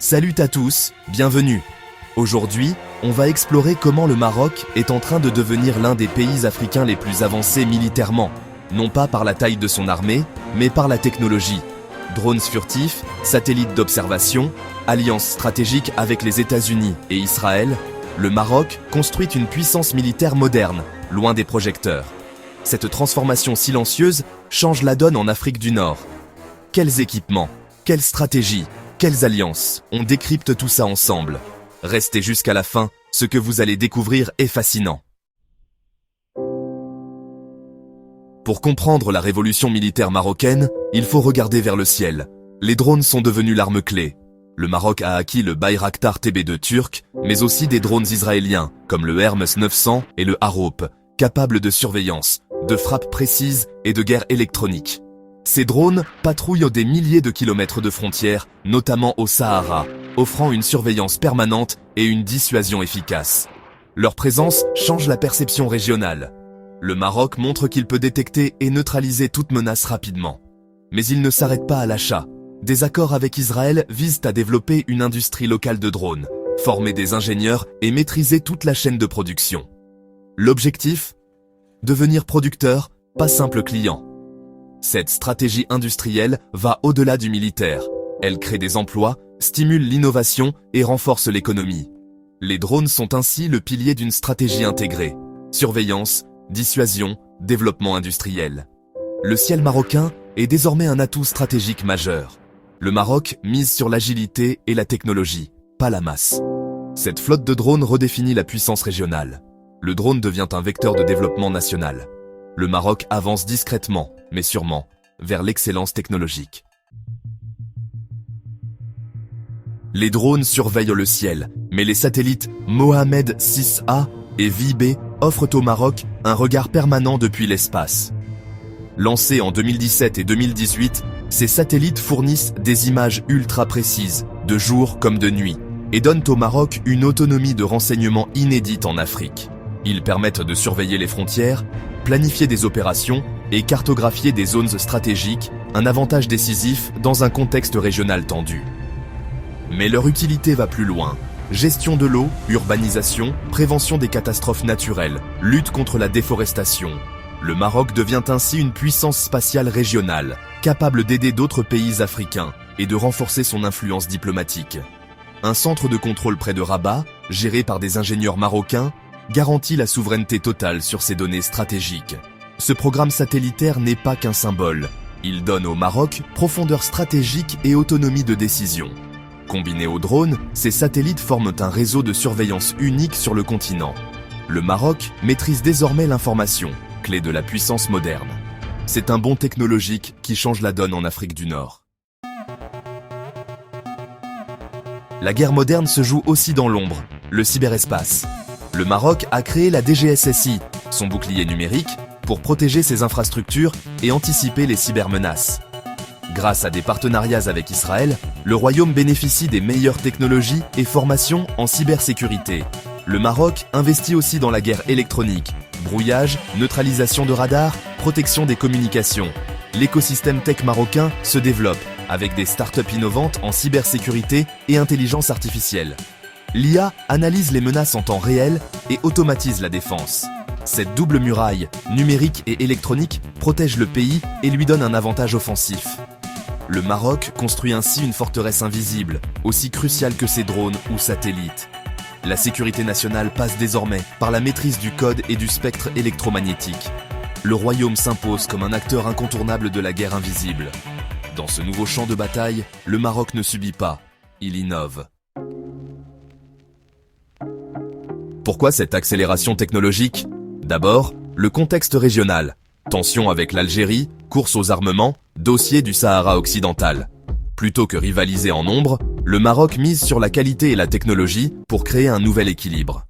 Salut à tous, bienvenue. Aujourd'hui, on va explorer comment le Maroc est en train de devenir l'un des pays africains les plus avancés militairement, non pas par la taille de son armée, mais par la technologie. Drones furtifs, satellites d'observation, alliance stratégique avec les États-Unis et Israël, le Maroc construit une puissance militaire moderne, loin des projecteurs. Cette transformation silencieuse change la donne en Afrique du Nord. Quels équipements, quelles stratégies, quelles alliances? On décrypte tout ça ensemble. Restez jusqu'à la fin, ce que vous allez découvrir est fascinant. Pour comprendre la révolution militaire marocaine, il faut regarder vers le ciel. Les drones sont devenus l'arme clé. Le Maroc a acquis le Bayraktar TB2 turc, mais aussi des drones israéliens, comme le Hermes 900 et le Harop, capables de surveillance, de frappe précise et de guerre électronique. Ces drones patrouillent des milliers de kilomètres de frontières, notamment au Sahara, offrant une surveillance permanente et une dissuasion efficace. Leur présence change la perception régionale. Le Maroc montre qu'il peut détecter et neutraliser toute menace rapidement. Mais il ne s'arrête pas à l'achat. Des accords avec Israël visent à développer une industrie locale de drones, former des ingénieurs et maîtriser toute la chaîne de production. L'objectif ? Devenir producteur, pas simple client. Cette stratégie industrielle va au-delà du militaire. Elle crée des emplois, stimule l'innovation et renforce l'économie. Les drones sont ainsi le pilier d'une stratégie intégrée. Surveillance, dissuasion, développement industriel. Le ciel marocain est désormais un atout stratégique majeur. Le Maroc mise sur l'agilité et la technologie, pas la masse. Cette flotte de drones redéfinit la puissance régionale. Le drone devient un vecteur de développement national. Le Maroc avance discrètement, mais sûrement, vers l'excellence technologique. Les drones surveillent le ciel, mais les satellites Mohamed 6A et VIB offrent au Maroc un regard permanent depuis l'espace. Lancés en 2017 et 2018, ces satellites fournissent des images ultra précises, de jour comme de nuit, et donnent au Maroc une autonomie de renseignement inédite en Afrique. Ils permettent de surveiller les frontières, planifier des opérations et cartographier des zones stratégiques, un avantage décisif dans un contexte régional tendu. Mais leur utilité va plus loin. Gestion de l'eau, urbanisation, prévention des catastrophes naturelles, lutte contre la déforestation. Le Maroc devient ainsi une puissance spatiale régionale, capable d'aider d'autres pays africains et de renforcer son influence diplomatique. Un centre de contrôle près de Rabat, géré par des ingénieurs marocains, garantit la souveraineté totale sur ces données stratégiques. Ce programme satellitaire n'est pas qu'un symbole. Il donne au Maroc profondeur stratégique et autonomie de décision. Combinés aux drones, ces satellites forment un réseau de surveillance unique sur le continent. Le Maroc maîtrise désormais l'information, clé de la puissance moderne. C'est un bond technologique qui change la donne en Afrique du Nord. La guerre moderne se joue aussi dans l'ombre, le cyberespace. Le Maroc a créé la DGSSI, son bouclier numérique, pour protéger ses infrastructures et anticiper les cybermenaces. Grâce à des partenariats avec Israël, le Royaume bénéficie des meilleures technologies et formations en cybersécurité. Le Maroc investit aussi dans la guerre électronique, brouillage, neutralisation de radars, protection des communications. L'écosystème tech marocain se développe avec des startups innovantes en cybersécurité et intelligence artificielle. L'IA analyse les menaces en temps réel et automatise la défense. Cette double muraille, numérique et électronique, protège le pays et lui donne un avantage offensif. Le Maroc construit ainsi une forteresse invisible, aussi cruciale que ses drones ou satellites. La sécurité nationale passe désormais par la maîtrise du code et du spectre électromagnétique. Le royaume s'impose comme un acteur incontournable de la guerre invisible. Dans ce nouveau champ de bataille, le Maroc ne subit pas, il innove. Pourquoi cette accélération technologique ? D'abord, le contexte régional. Tension avec l'Algérie, course aux armements, dossier du Sahara occidental. Plutôt que rivaliser en nombre, le Maroc mise sur la qualité et la technologie pour créer un nouvel équilibre.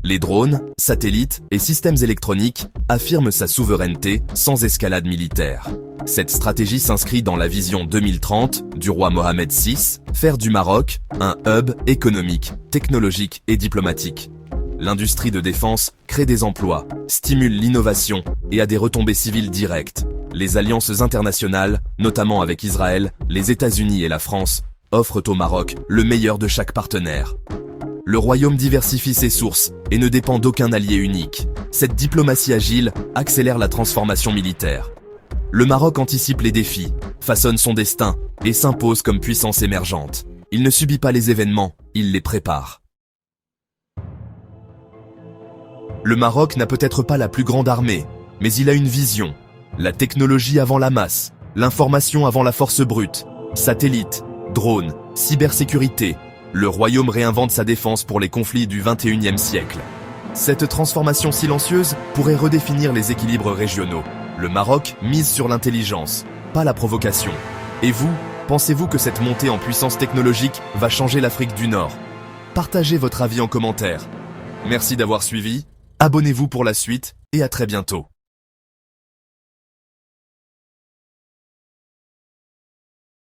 Les drones, satellites et systèmes électroniques affirment sa souveraineté sans escalade militaire. Cette stratégie s'inscrit dans la vision 2030 du roi Mohamed VI, faire du Maroc un hub économique, technologique et diplomatique. L'industrie de défense crée des emplois, stimule l'innovation et a des retombées civiles directes. Les alliances internationales, notamment avec Israël, les États-Unis et la France, offrent au Maroc le meilleur de chaque partenaire. Le royaume diversifie ses sources et ne dépend d'aucun allié unique. Cette diplomatie agile accélère la transformation militaire. Le Maroc anticipe les défis, façonne son destin et s'impose comme puissance émergente. Il ne subit pas les événements, il les prépare. Le Maroc n'a peut-être pas la plus grande armée, mais il a une vision. La technologie avant la masse, l'information avant la force brute, satellites, drones, cybersécurité. Le royaume réinvente sa défense pour les conflits du XXIe siècle. Cette transformation silencieuse pourrait redéfinir les équilibres régionaux. Le Maroc mise sur l'intelligence, pas la provocation. Et vous, pensez-vous que cette montée en puissance technologique va changer l'Afrique du Nord? Partagez votre avis en commentaire. Merci d'avoir suivi, abonnez-vous pour la suite et à très bientôt.